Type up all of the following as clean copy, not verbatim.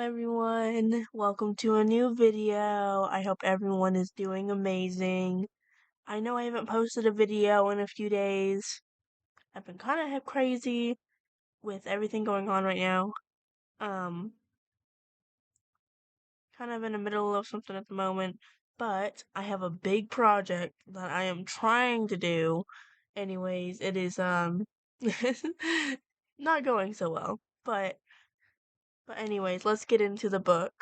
everyone, welcome to a new video. I hope everyone is doing amazing. I know I haven't posted a video in a few days. I've been kind of crazy with everything going on right now. Um, kind of in the middle of something at the moment, but I have a big project that I am trying to do. Anyways, it is not going so well, but anyways, let's get into the book.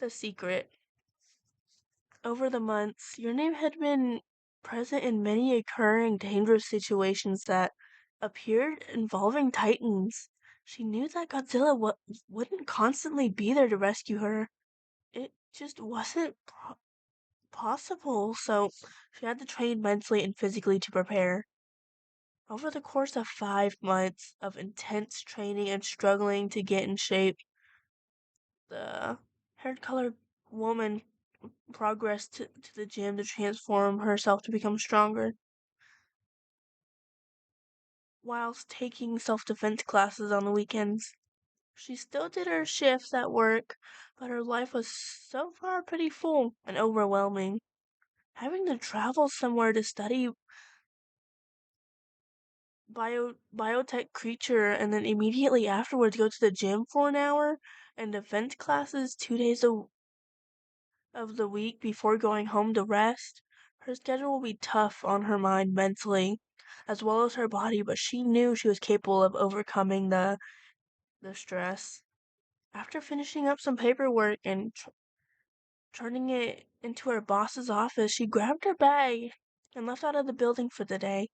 The Secret. Over the months, your name had been present in many occurring dangerous situations that appeared involving Titans. She knew that Godzilla wouldn't constantly be there to rescue her. It just wasn't possible, so she had to train mentally and physically to prepare. Over the course of 5 months of intense training and struggling to get in shape, the hair-colored woman progressed to the gym to transform herself to become stronger, whilst taking self-defense classes on the weekends. She still did her shifts at work, but her life was so far pretty full and overwhelming. Having to travel somewhere to study biotech creature and then immediately afterwards go to the gym for an hour and defense classes 2 days of the week before going home to rest. Her schedule will be tough on her mind mentally, as well as her body, but she knew she was capable of overcoming the stress. After finishing up some paperwork and turning it into her boss's office, she grabbed her bag and left out of the building for the day.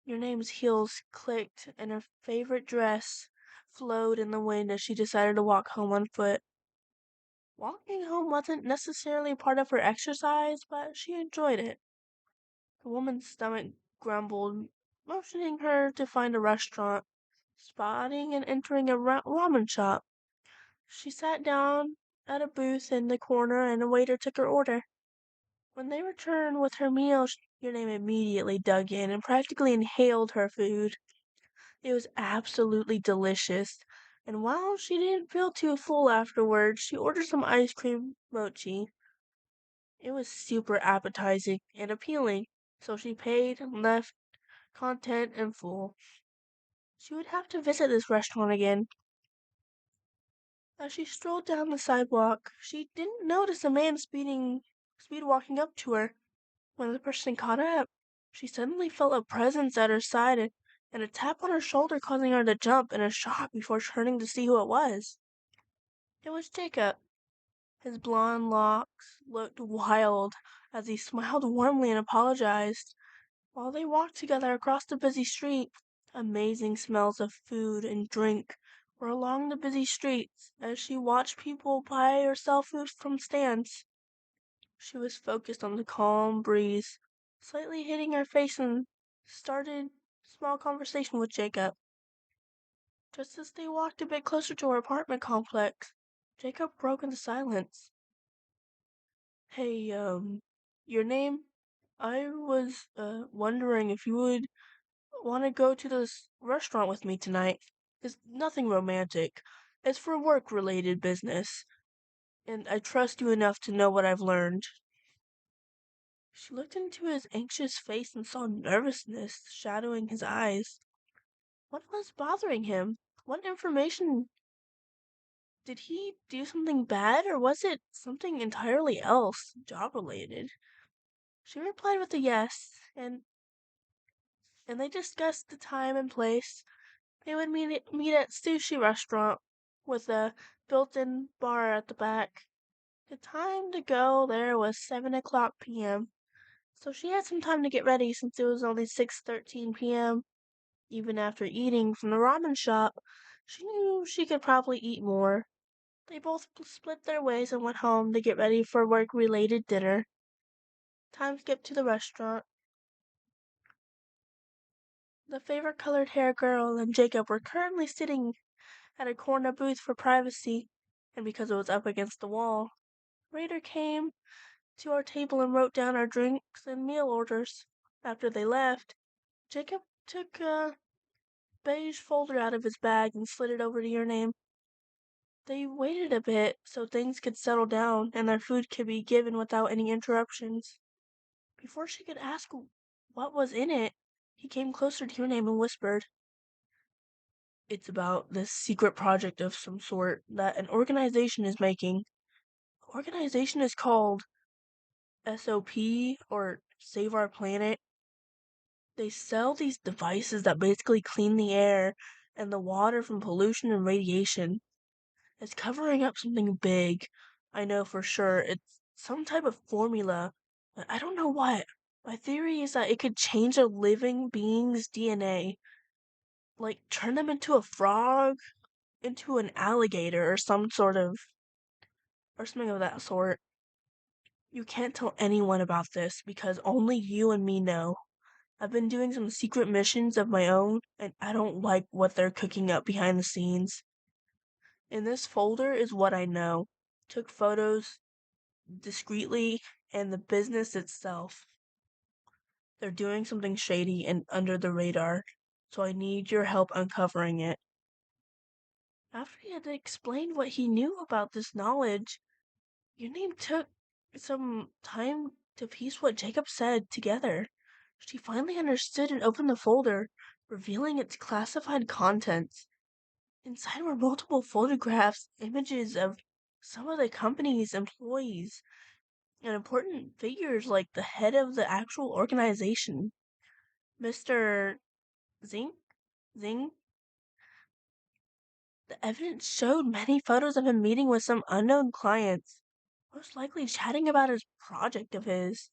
Your name's heels clicked and her favorite dress flowed in the wind as she decided to walk home on foot. Walking home wasn't necessarily part of her exercise, but she enjoyed it. The woman's stomach grumbled, motioning her to find a restaurant. Spotting and entering a ramen shop, she sat down at a booth in the corner and a waiter took her order. When they returned with her meal, your name immediately dug in and practically inhaled her food. It was absolutely delicious, and while she didn't feel too full afterwards, she ordered some ice cream mochi. It was super appetizing and appealing, so she paid and left content and full. She would have to visit this restaurant again. As she strolled down the sidewalk, she didn't notice a man speed walking up to her. When the person caught up, she suddenly felt a presence at her side and a tap on her shoulder causing her to jump in a shock before turning to see who it was. It was Jacob. His blonde locks looked wild as he smiled warmly and apologized. While they walked together across the busy street, amazing smells of food and drink were along the busy streets as she watched people buy or sell food from stands. She was focused on the calm breeze slightly hitting her face and started a small conversation with Jacob. Just as they walked a bit closer to her apartment complex, Jacob broke into silence. Hey, your name? I was, wondering if you would want to go to this restaurant with me tonight. It's nothing romantic. It's for work-related business, and I trust you enough to know what I've learned. She looked into his anxious face and saw nervousness shadowing his eyes. What was bothering him? What information? Did he do something bad, or was it something entirely else, job-related? She replied with a yes, and they discussed the time and place. They would meet at sushi restaurant with a built-in bar at the back. The time to go there was 7:00 p.m., so she had some time to get ready since it was only 6:13 p.m. Even after eating from the ramen shop, she knew she could probably eat more. They both split their ways and went home to get ready for work-related dinner. Time skipped to the restaurant. The favorite colored hair girl and Jacob were currently sitting at a corner booth for privacy, and because it was up against the wall. Waiter came to our table and wrote down our drinks and meal orders. After they left, Jacob took a beige folder out of his bag and slid it over to your name. They waited a bit so things could settle down and their food could be given without any interruptions. Before she could ask what was in it, he came closer to your name and whispered, "It's about this secret project of some sort that an organization is making. The organization is called SOP, or Save Our Planet. They sell these devices that basically clean the air and the water from pollution and radiation. It's covering up something big. I know for sure. It's some type of formula, but I don't know what. My theory is that it could change a living being's DNA, like turn them into a frog, into an alligator, or something of that sort. You can't tell anyone about this because only you and me know. I've been doing some secret missions of my own, and I don't like what they're cooking up behind the scenes. In this folder is what I know. Took photos discreetly, and the business itself. They're doing something shady and under the radar, so I need your help uncovering it." After he had explained what he knew about this knowledge, your name took some time to piece what Jacob said together. She finally understood and opened the folder, revealing its classified contents. Inside were multiple photographs, images of some of the company's employees, and important figures like the head of the actual organization, Mr. Zink. Zing. The evidence showed many photos of him meeting with some unknown clients, most likely chatting about his project of his.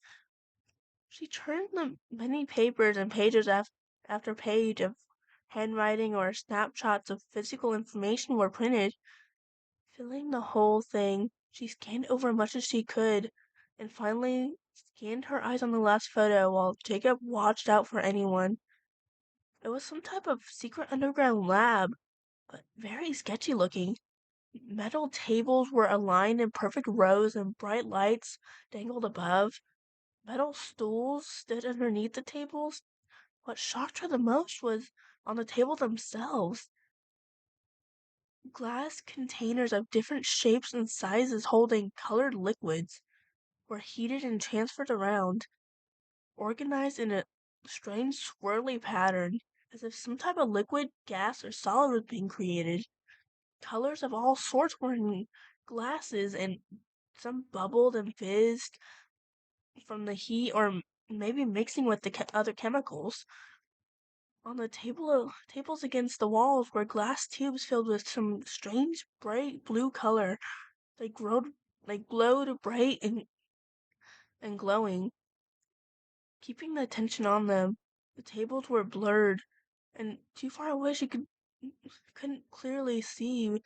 She turned the many papers and pages after page of handwriting or snapshots of physical information were printed, filling the whole thing. She scanned over much as she could, and finally scanned her eyes on the last photo while Jacob watched out for anyone. It was some type of secret underground lab, but very sketchy looking. Metal tables were aligned in perfect rows and bright lights dangled above. Metal stools stood underneath the tables. What shocked her the most was on the table themselves. Glass containers of different shapes and sizes holding colored liquids were heated and transferred around, organized in a strange swirly pattern, as if some type of liquid, gas, or solid was being created. Colors of all sorts were in glasses, and some bubbled and fizzed from the heat or maybe mixing with the other chemicals. On the tables against the walls were glass tubes filled with some strange bright blue color. They glowed bright and glowing, keeping the attention on them. The tables were blurred and too far away she couldn't clearly see,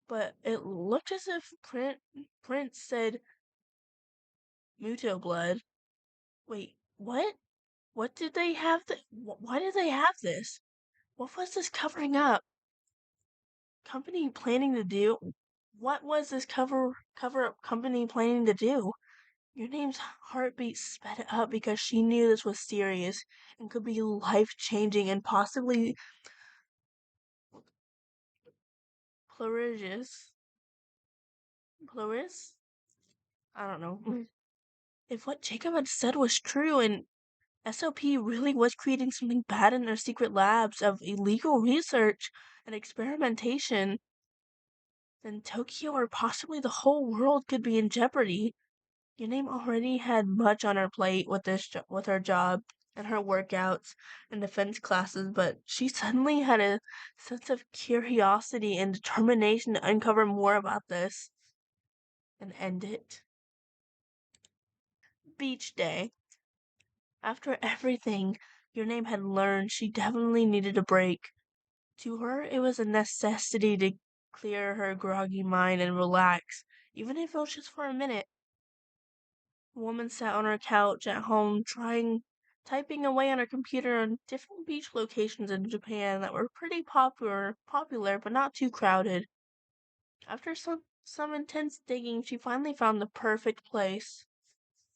but it looked as if print said Muto blood. Wait, what? What did they have? Why did they have this? What was this covering up? Company planning to do? What was this cover up company planning to do? Your name's heartbeat sped up because she knew this was serious and could be life changing and possibly plurigous. Pluris? I don't know. If what Jacob had said was true and SOP really was creating something bad in their secret labs of illegal research and experimentation, then Tokyo or possibly the whole world could be in jeopardy. Your name already had much on her plate with with her job and her workouts and defense classes, but she suddenly had a sense of curiosity and determination to uncover more about this and end it. Beach day. After everything your name had learned, she definitely needed a break. To her, it was a necessity to clear her groggy mind and relax, even if it was just for a minute. The woman sat on her couch at home, typing away on her computer on different beach locations in Japan that were pretty popular, but not too crowded. After some intense digging, she finally found the perfect place.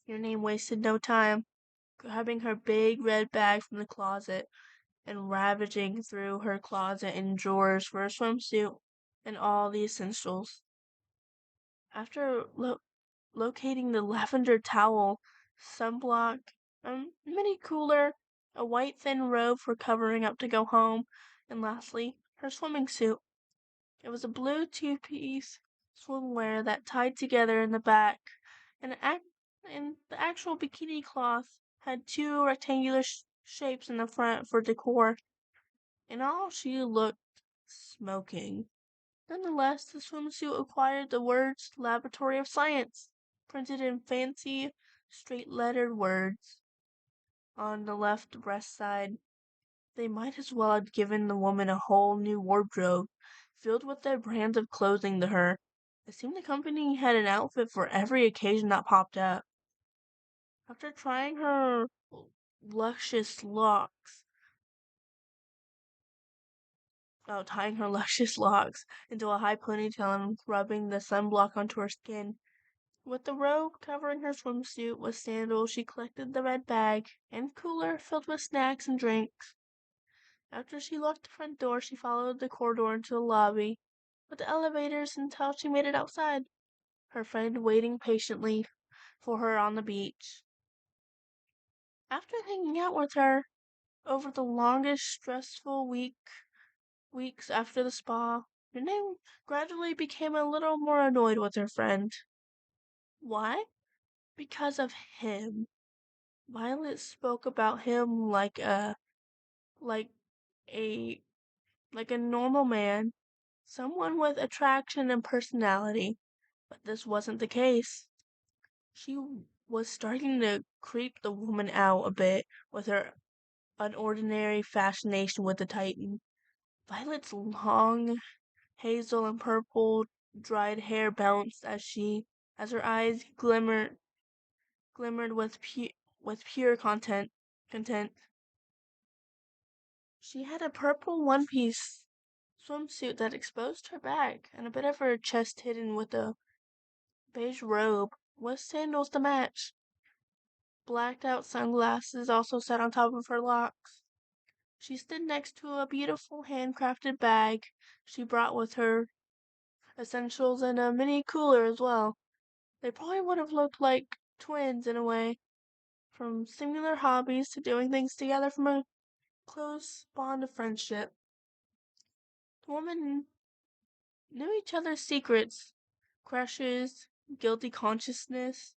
Your name wasted no time, grabbing her big red bag from the closet and ravaging through her closet and drawers for a swimsuit and all the essentials. After locating the lavender towel, sunblock, mini cooler, a white thin robe for covering up to go home, and lastly, her swimming suit. It was a blue two-piece swimwear that tied together in the back, and, and the actual bikini cloth had two rectangular shapes in the front for decor. In all, she looked smoking. Nonetheless, the swimsuit acquired the words Laboratory of Science printed in fancy, straight-lettered words on the left breast side. They might as well have given the woman a whole new wardrobe filled with their brands of clothing to her. It seemed the company had an outfit for every occasion that popped up. After tying her luscious locks into a high ponytail and rubbing the sunblock onto her skin, with the robe covering her swimsuit with sandals, she collected the red bag and cooler filled with snacks and drinks. After she locked the front door, she followed the corridor into the lobby, with the elevators until she made it outside, her friend waiting patiently for her on the beach. After hanging out with her over the longest stressful weeks after the spa, Renee gradually became a little more annoyed with her friend. Why? Because of him. Violet spoke about him like a like a normal man, someone with attraction and personality, but this wasn't the case. She was starting to creep the woman out a bit with her unordinary fascination with the Titan. Violet's long hazel and purple dried hair bounced as her eyes glimmered with pure content. She had a purple one-piece swimsuit that exposed her back and a bit of her chest hidden with a beige robe with sandals to match. Blacked out sunglasses also sat on top of her locks. She stood next to a beautiful handcrafted bag she brought with her, essentials and a mini cooler as well. They probably would have looked like twins in a way, from similar hobbies to doing things together from a close bond of friendship. The women knew each other's secrets, crushes, guilty consciousness,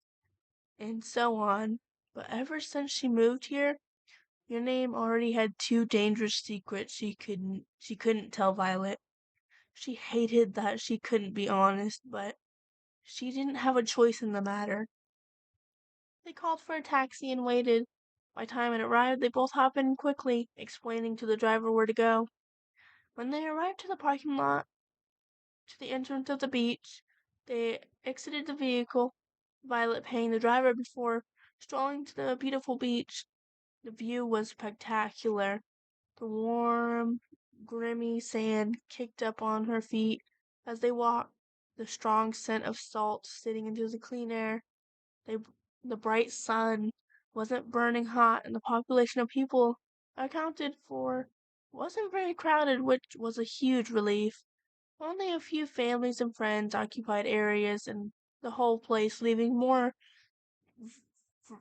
and so on. But ever since she moved here, your name already had two dangerous secrets she couldn't tell Violet. She hated that she couldn't be honest, but she didn't have a choice in the matter. They called for a taxi and waited. By the time it arrived, they both hopped in quickly, explaining to the driver where to go. When they arrived to the parking lot, to the entrance of the beach, they exited the vehicle, Violet paying the driver before strolling to the beautiful beach. The view was spectacular. The warm, grimy sand kicked up on her feet as they walked, the strong scent of salt sitting into the clean air. They, the bright sun wasn't burning hot, and the population of people accounted for wasn't very crowded, which was a huge relief. Only a few families and friends occupied areas in the whole place, leaving more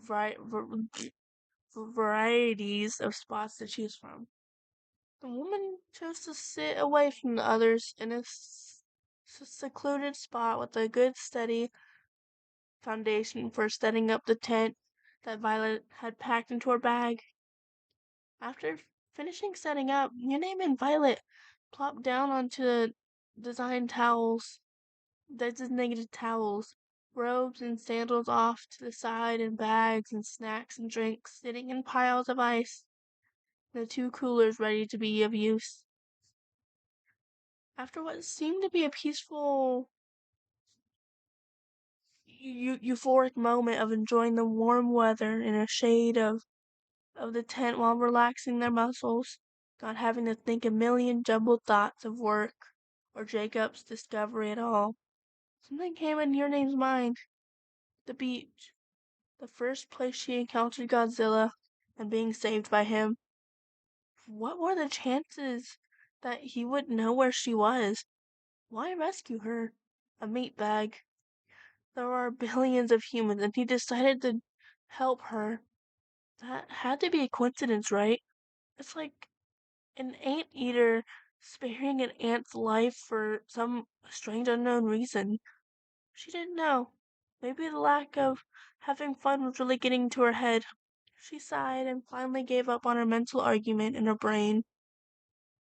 vari- varieties of spots to choose from. The woman chose to sit away from the others in a secluded spot with a good steady foundation for setting up the tent that Violet had packed into her bag. After finishing setting up, Yuname and Violet plopped down onto the designated towels, robes and sandals off to the side, and bags and snacks and drinks sitting in piles of ice, the two coolers ready to be of use. After what seemed to be a peaceful, euphoric moment of enjoying the warm weather in a shade of the tent while relaxing their muscles, not having to think a million jumbled thoughts of work or Jacob's discovery at all, something came into your name's mind. The beach. The first place she encountered Godzilla and being saved by him. What were the chances that he would know where she was? Why rescue her? A meat bag. There are billions of humans, and he decided to help her. That had to be a coincidence, right? It's like an anteater sparing an ant's life for some strange unknown reason. She didn't know. Maybe the lack of having fun was really getting to her head. She sighed and finally gave up on her mental argument in her brain.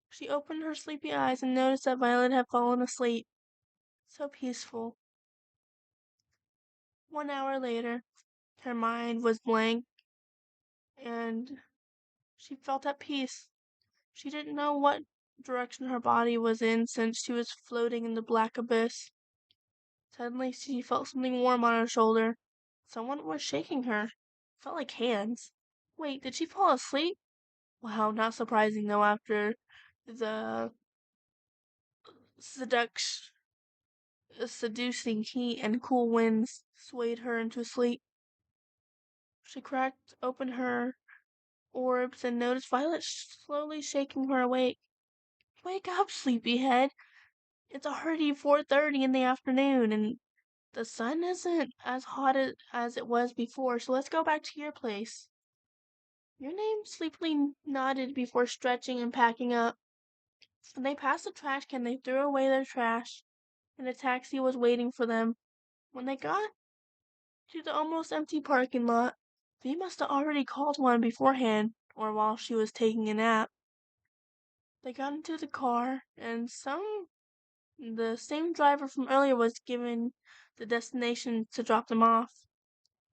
She opened her sleepy eyes and noticed that Violet had fallen asleep. So peaceful. 1 hour later, her mind was blank and she felt at peace. She didn't know what direction her body was in since she was floating in the black abyss. Suddenly, she felt something warm on her shoulder. Someone was shaking her. Felt like hands. Wait, did she fall asleep? Wow, not surprising though after the seducing heat and cool winds swayed her into sleep. She cracked open her orbs and noticed Violet slowly shaking her awake. Wake up, sleepyhead. It's already 4:30 in the afternoon and the sun isn't as hot as it was before, so let's go back to your place. Your name sleepily nodded before stretching and packing up. When they passed the trash can, they threw away their trash, and a taxi was waiting for them. When they got to the almost empty parking lot, V must have already called one beforehand, or while she was taking a nap. They got into the car, and the same driver from earlier was given the destination to drop them off.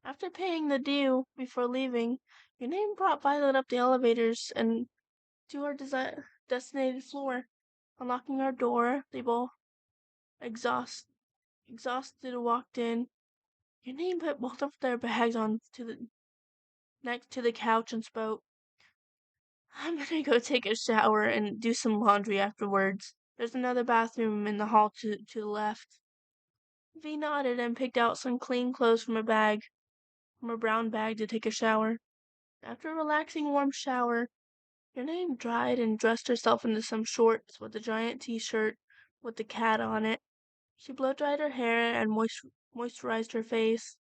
After paying the due before leaving, your name brought Violet up the elevators and to her designated floor. Unlocking her door, they both exhausted walked in. Your name put both of their bags on to the next to the couch and spoke. I'm gonna go take a shower and do some laundry afterwards. There's another bathroom in the hall to the left. V nodded and picked out some clean clothes from a brown bag to take a shower. After a relaxing warm shower, your name dried and dressed herself into some shorts with a giant t-shirt with the cat on it. She blow-dried her hair and moisturized her face.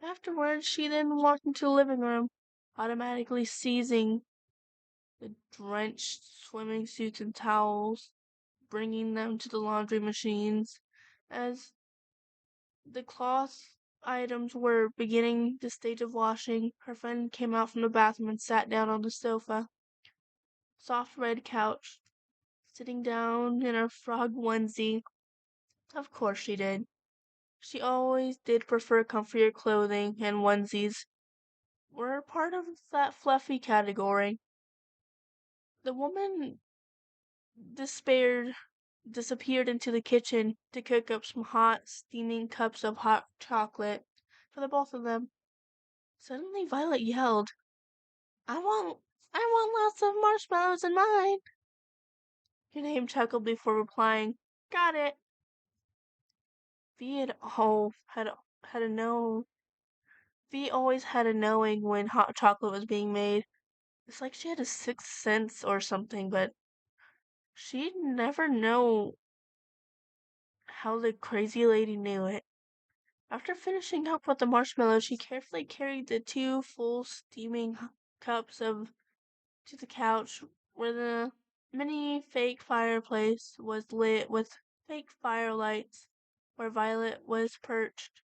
Afterwards, she then walked into the living room, automatically seizing the drenched swimming suits and towels, bringing them to the laundry machines. As the cloth items were beginning the stage of washing, her friend came out from the bathroom and sat down on the sofa. Soft red couch, sitting down in her frog onesie. Of course she did. She always did prefer comfier clothing, and onesies were part of that fluffy category. The woman despaired disappeared into the kitchen to cook up some hot, steaming cups of hot chocolate for the both of them. Suddenly Violet yelled, I want I want lots of marshmallows in mine. Your name chuckled before replying, Got it. V had oh had a know V always had a knowing when hot chocolate was being made. It's like she had a sixth sense or something, but she'd never know how the crazy lady knew it. After finishing up with the marshmallows, she carefully carried the two full steaming cups of to the couch where the mini fake fireplace was lit with fake firelights where Violet was perched,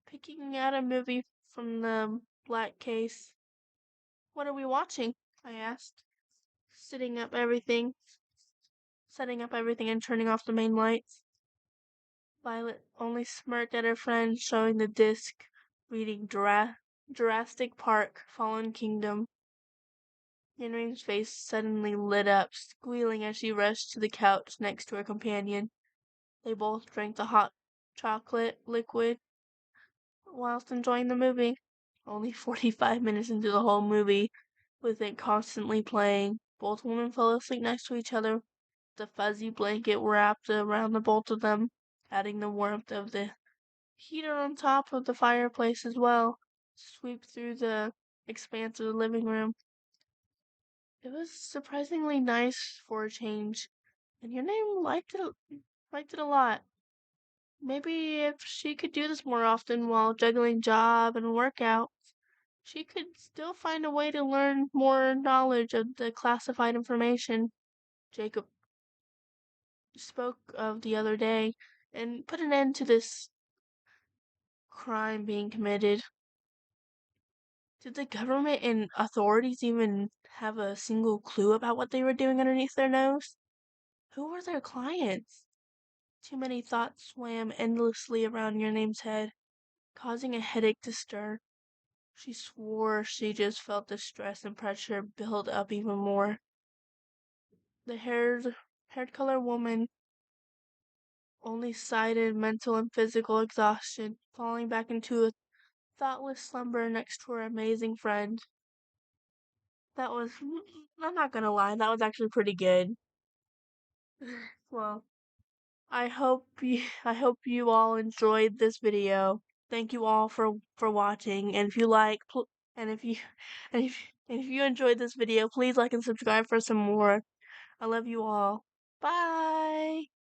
picking out a movie from the black case. What are we watching? I asked, setting up everything and turning off the main lights. Violet only smirked at her friend, showing the disc reading Jurassic Park Fallen Kingdom. Yenring's face suddenly lit up, squealing as she rushed to the couch next to her companion. They both drank the hot chocolate liquid whilst enjoying the movie. Only 45 minutes into the whole movie, with it constantly playing, both women fell asleep next to each other, the fuzzy blanket wrapped around the both of them, adding the warmth of the heater on top of the fireplace as well, sweep through the expanse of the living room. It was surprisingly nice for a change. And your name liked it a lot. Maybe if she could do this more often while juggling job and workout, she could still find a way to learn more knowledge of the classified information Jacob spoke of the other day and put an end to this crime being committed. Did the government and authorities even have a single clue about what they were doing underneath their nose? Who were their clients? Too many thoughts swam endlessly around your name's head, causing a headache to stir. She swore she just felt the stress and pressure build up even more. The haired color woman only cited mental and physical exhaustion, falling back into a thoughtless slumber next to her amazing friend. That was, I'm not gonna lie, that was actually pretty good. Well, I hope you all enjoyed this video. Thank you all for watching. And if you like, and if you, and if you enjoyed this video, please like and subscribe for some more. I love you all. Bye.